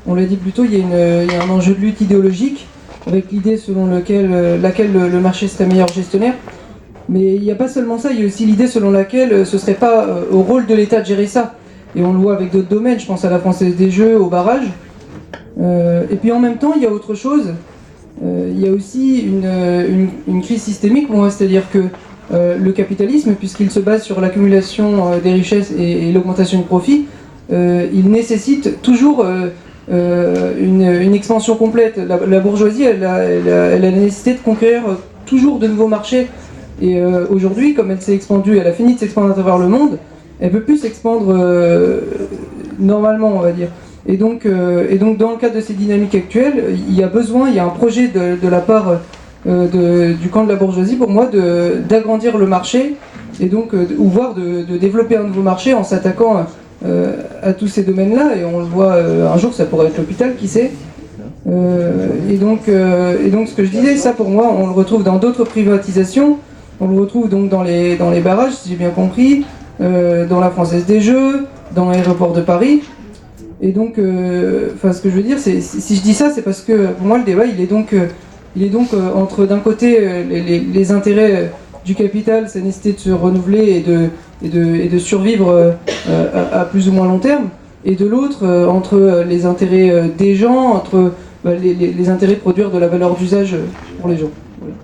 on l'a dit plus tôt, il y a un enjeu de lutte idéologique, avec l'idée selon laquelle le marché serait meilleur gestionnaire. Mais il n'y a pas seulement ça, il y a aussi l'idée selon laquelle ce ne serait pas au rôle de l'État de gérer ça. Et on le voit avec d'autres domaines, je pense à la Française des Jeux, au barrage. Et puis en même temps, il y a autre chose. Il y a aussi une crise systémique, moi, c'est-à-dire que le capitalisme, puisqu'il se base sur l'accumulation des richesses et l'augmentation de profits, il nécessite toujours une expansion complète. La bourgeoisie, elle a la nécessité de conquérir toujours de nouveaux marchés. Et aujourd'hui, comme elle s'est expandue, elle a fini de s'expandre à travers le monde, elle ne peut plus s'expandre normalement, on va dire. Et donc, dans le cadre de ces dynamiques actuelles, il y a un projet de la part du camp de la bourgeoisie, pour moi, d'agrandir le marché, et donc, ou voire de développer un nouveau marché en s'attaquant à tous ces domaines-là. Et on le voit, un jour, ça pourrait être l'hôpital, qui sait. Et donc, ce que je disais, ça, pour moi, on le retrouve dans d'autres privatisations. On le retrouve donc dans les barrages, si j'ai bien compris, dans la Française des Jeux, dans l'aéroport de Paris. Et donc, ce que je veux dire, si je dis ça, c'est parce que pour moi le débat, il est donc entre d'un côté les intérêts du capital, sa nécessité de se renouveler et de survivre à plus ou moins long terme, et de l'autre entre les intérêts des gens, entre les intérêts de produire de la valeur d'usage pour les gens. Voilà.